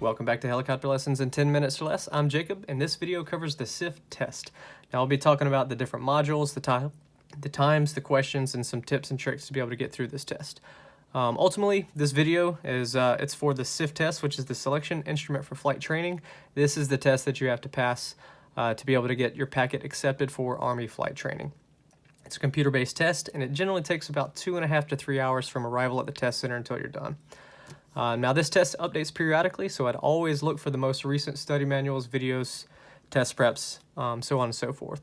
Welcome back to Helicopter Lessons in 10 Minutes or Less. I'm Jacob, and this video covers the SIFT test. Now I'll be talking about the different modules, the times, the questions, and some tips and tricks to be able to get through this test. Ultimately, this video is it's for the SIFT test, which is the Selection Instrument for Flight Training. This is the test that you have to pass to be able to get your packet accepted for Army flight training. It's a computer-based test, and it generally takes about 2.5 to 3 hours from arrival at the test center until you're done. Now this test updates periodically, so I'd always look for the most recent study manuals, videos, test preps, so on and so forth.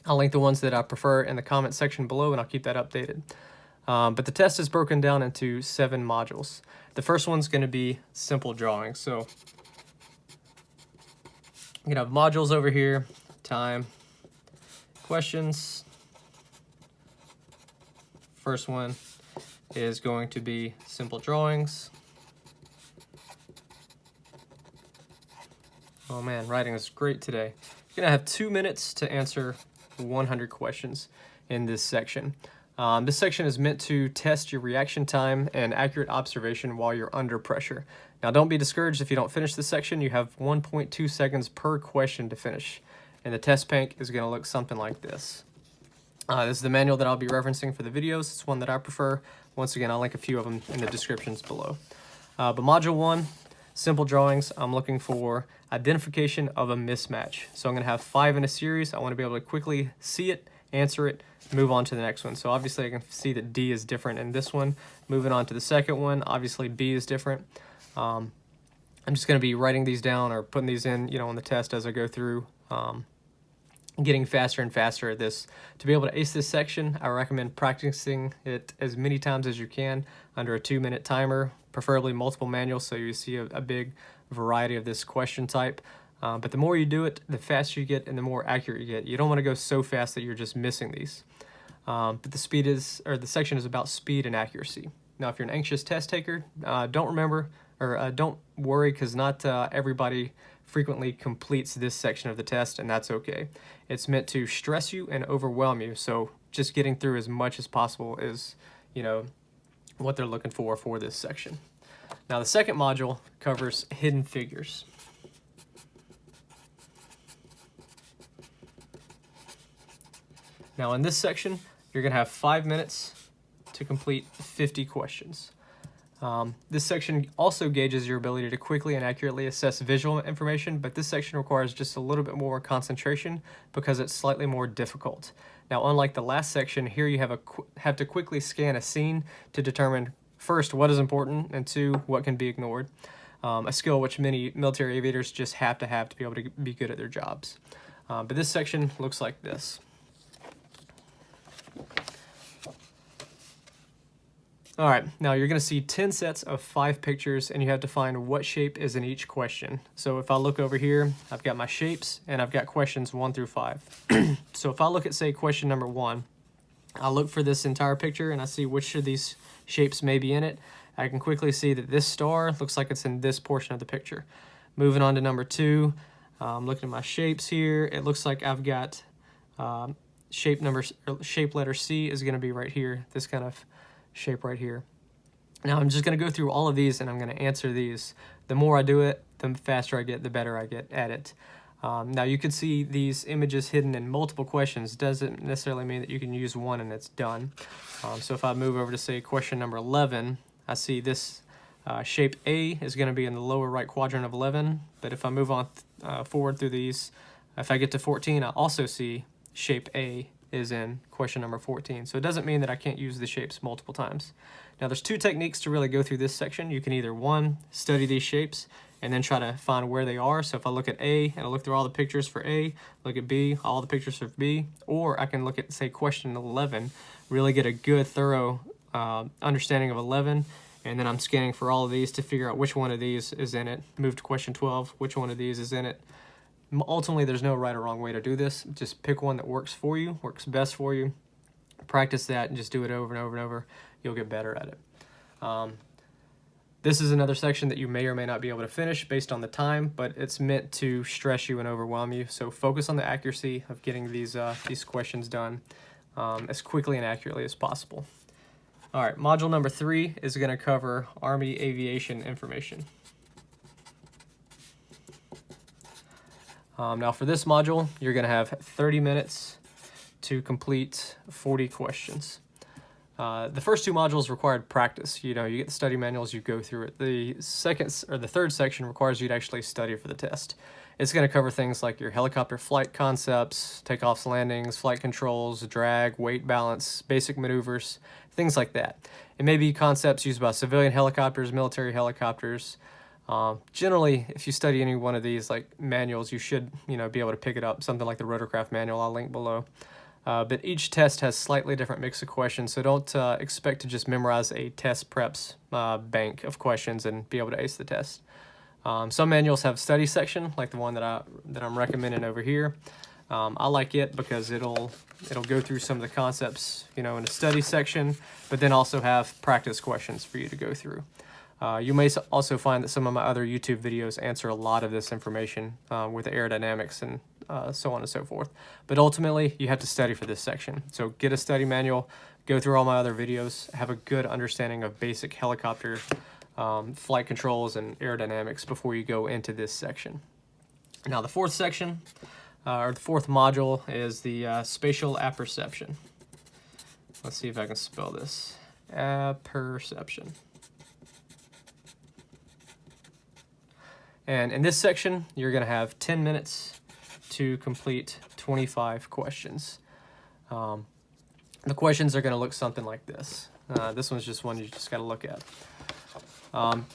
I'll link the ones that I prefer in the comment section below, and I'll keep that updated. But the test is broken down into 7 modules. The first one's going to be simple drawing. So you can have modules over here, time, questions. First one is going to be simple drawings. Oh man, writing is great today. You're gonna have 2 minutes to answer 100 questions in this section. This section is meant to test your reaction time and accurate observation while you're under pressure. Now don't be discouraged if you don't finish this section. You have 1.2 seconds per question to finish. And the test bank is gonna look something like this. This is the manual that I'll be referencing for the videos. It's one that I prefer. Once again, I'll link a few of them in the descriptions below. But Module 1, simple drawings, I'm looking for identification of a mismatch. So I'm going to have 5 in a series. I want to be able to quickly see it, answer it, move on to the next one. So obviously I can see that D is different in this one. Moving on to the second one, obviously B is different. I'm just going to be writing these down or putting these in, on the test as I go through. Getting faster and faster at this. To be able to ace this section, I recommend practicing it as many times as you can under a 2-minute timer, preferably multiple manuals so you see a big variety of this question type. But the more you do it, the faster you get and the more accurate you get. You don't want to go so fast that you're just missing these. But the section is about speed and accuracy. Now, if you're an anxious test taker, don't worry, because not everybody frequently completes this section of the test, and that's okay. It's meant to stress you and overwhelm you, so just getting through as much as possible is, what they're looking for this section. Now, the second module covers hidden figures. Now, in this section, you're going to have 5 minutes to complete 50 questions. This section also gauges your ability to quickly and accurately assess visual information, but this section requires just a little bit more concentration because it's slightly more difficult. Now, unlike the last section, here you have to quickly scan a scene to determine, first, what is important, and 2, what can be ignored. A skill which many military aviators just have to be able to be good at their jobs. But this section looks like this. All right, now you're going to see 10 sets of 5 pictures, and you have to find what shape is in each question. So if I look over here, I've got my shapes, and I've got questions 1 through 5. So if I look at, say, question number 1, I'll look for this entire picture, and I see which of these shapes may be in it. I can quickly see that this star looks like it's in this portion of the picture. Moving on to number 2, looking at my shapes here, it looks like I've got shape letter C is going to be right here, this kind of shape right here. Now I'm just going to go through all of these and I'm going to answer these. The more I do it, the faster I get, the better I get at it. Now you can see these images hidden in multiple questions. Doesn't necessarily mean that you can use one and it's done. So if I move over to, say, question number 11, I see this shape A is going to be in the lower right quadrant of 11, but if I move on forward through these, if I get to 14, I also see shape A is in question number 14. So it doesn't mean that I can't use the shapes multiple times. Now there's 2 techniques to really go through this section. You can either, 1, study these shapes and then try to find where they are. So if I look at A and I look through all the pictures for A, look at B, all the pictures for B, or I can look at, say, question 11, really get a good thorough understanding of 11, and then I'm scanning for all of these to figure out which one of these is in it. Move to question 12, which one of these is in it. Ultimately, there's no right or wrong way to do this. Just pick one that works for you, works best for you. Practice that and just do it over and over and over. You'll get better at it. This is another section that you may or may not be able to finish based on the time, but it's meant to stress you and overwhelm you. So focus on the accuracy of getting these questions done as quickly and accurately as possible. All right, module number 3 is going to cover Army aviation information. Now for this module, you're going to have 30 minutes to complete 40 questions. The first two modules required practice. You get the study manuals, you go through it. The third section requires you to actually study for the test. It's going to cover things like your helicopter flight concepts, takeoffs, landings, flight controls, drag, weight balance, basic maneuvers, things like that. It may be concepts used by civilian helicopters, military helicopters. Generally, if you study any one of these like manuals, you should be able to pick it up. Something like the rotorcraft manual I'll link below. But each test has slightly different mix of questions, so don't expect to just memorize a test preps bank of questions and be able to ace the test. Some manuals have study section, like the one that I'm recommending over here. I like it because it'll go through some of the concepts, in a study section, but then also have practice questions for you to go through. You may also find that some of my other YouTube videos answer a lot of this information with aerodynamics and so on and so forth. But ultimately, you have to study for this section. So get a study manual, go through all my other videos, have a good understanding of basic helicopter flight controls and aerodynamics before you go into this section. Now the fourth section, or the fourth module, is the spatial apperception. Let's see if I can spell this. Apperception. And in this section, you're going to have 10 minutes to complete 25 questions. The questions are going to look something like this. This one's just one you just got to look at.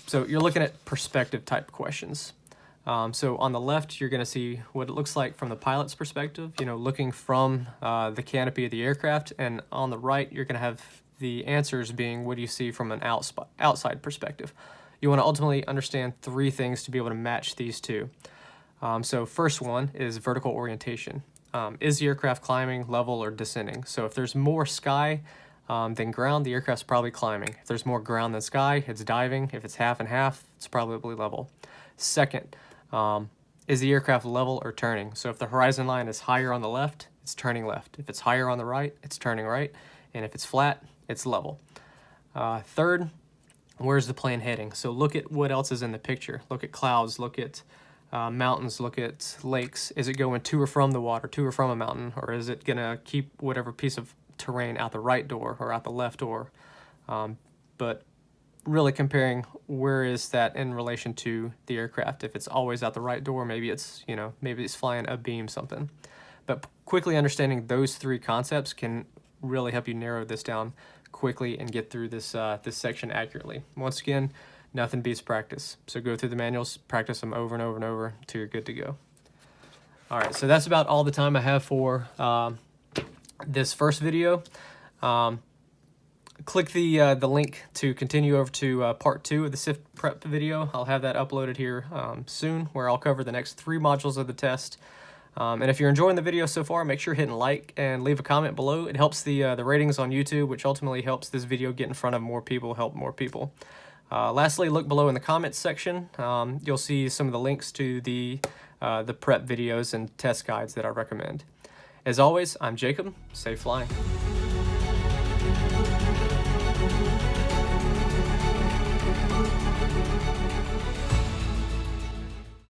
So you're looking at perspective type questions. So on the left, you're going to see what it looks like from the pilot's perspective, looking from the canopy of the aircraft. And on the right, you're going to have the answers being what do you see from an outside perspective. You want to ultimately understand three things to be able to match these two. So first one is vertical orientation. Is the aircraft climbing, level, or descending? So if there's more sky than ground, the aircraft's probably climbing. If there's more ground than sky, it's diving. If it's half and half, it's probably level. Second, is the aircraft level or turning? So if the horizon line is higher on the left, it's turning left. If it's higher on the right, it's turning right. And if it's flat, it's level. Third, where's the plane heading? So look at what else is in the picture. Look at clouds, look at mountains, look at lakes. Is it going to or from the water, to or from a mountain, or is it going to keep whatever piece of terrain out the right door or out the left door? But really comparing where is that in relation to the aircraft. If it's always out the right door, maybe it's flying abeam something. But quickly understanding those three concepts can really help you narrow this down quickly and get through this this section accurately. Once again, nothing beats practice. So go through the manuals, practice them over and over and over till you're good to go. All right, so that's about all the time I have for this first video. Click the link to continue over to part 2 of the SIFT Prep video. I'll have that uploaded here soon, where I'll cover the next 3 modules of the test. And if you're enjoying the video so far, make sure hitting like and leave a comment below. It helps the ratings on YouTube, which ultimately helps this video get in front of more people, help more people. Lastly, look below in the comments section. You'll see some of the links to the prep videos and test guides that I recommend. As always, I'm Jacob. Safe flying.